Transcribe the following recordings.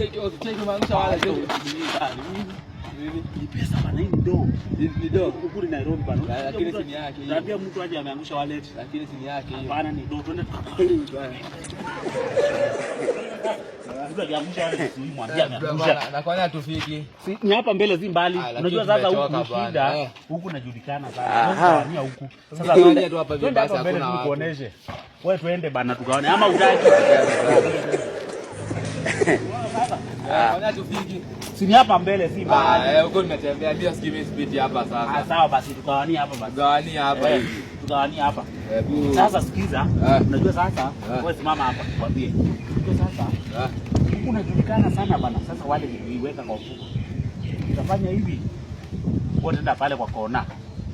cheki maangusha wale cheki. Ni pesa bana, hii ni do. Ukuri Nairobi bana. Lakini si yake hiyo. Tabia mtu aje ameangusha wallet. Lakini si yake hiyo. Hapana, ni do. Twende na kwani hatufiki. Ni hapa mbele zi mbali. Unajua sasa huku shida, huku najulikana sana. Ni huku. Sasa twende tu hapa hivi basi hakuna watu. Kuoneshe. Wewe twende bana tukaone ama utaki. Kwani hatufiki. Si ni hapa mbele si mbali. Huko nimetembea ndio skimi speed hapa sasa. Sawa basi tukawania hapa basi. Tukawania hapa hivi. Tukawania hapa. Sasa sikiza, unajua sasa wewe simama hapa nikwambie. Unajua sasa unajulikana sana bana. Sasa wale niweka kwa mfuko. Utafanya hivi. Wote nenda pale kwa kona.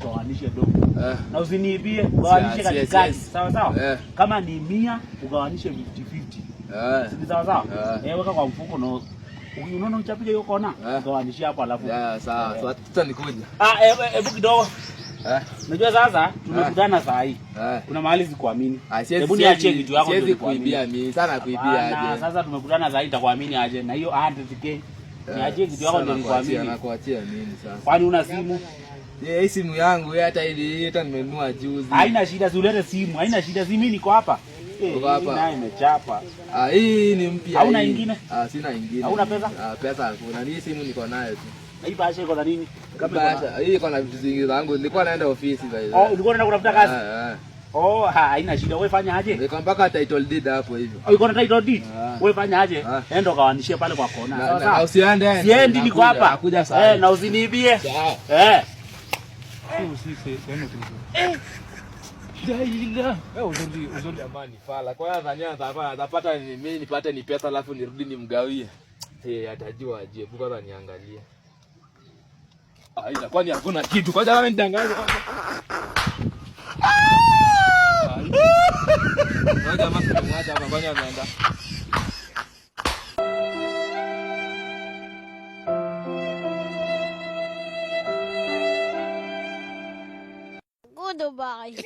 Ugawanishe dogo. Na usiniibie, ugawanishe katikati. Sawa sawa? Kama ni 100 ugawanishe 50-50. Si sawa sawa? Weka kwa mfuko na unaona uchapiga hiyo kona. Ugawanishie hapo alafu. Sawa. So tuta nikuja. Hebu kidogo. Unajua sasa tumekutana saa hii. Kuna mahali sikuamini. Hebu niachie kitu yako siwezi kuibia mimi. Sana kuibia aje. Sasa tumekutana saa hii nitakuamini aje na hiyo 100k. Niachie kitu yako ndio nikuamini. Nakuachia nini sasa? Kwani una simu? Hii simu yangu hata hii hata nimenunua juzi. Haina shida, ulete simu. Haina shida, mimi niko hapa. Hii naye imechapa. Hii ni mpya. Hauna nyingine? Sina nyingine. Hauna pesa? Pesa hakuna. Hii simu niko nayo tu. Hii bahasha iko na nini? Hii iko na vitu zingi zangu. Nilikuwa naenda ofisi sasa. Ulikuwa unaenda kutafuta kazi? Haina shida. Wewe fanya aje? Niko mpaka title deed hapo hivyo. Uko na title deed? Wewe fanya aje? Enda ukawanishie pale kwa kona. Sawa sawa. Usiende. Siendi, niko hapa. Nakuja sasa. Na usiniibie. Uzuri amani fala. Kwa hiyo Tanzania atapata mimi nipate ni pesa alafu nirudi nimgawie. Atajua aje. Buka bana niangalia. Ila kwani hakuna kitu. Kwanza kama nitangaze kwanza. Ngoja mama tumwacha hapa kwani ameenda. Goodbye.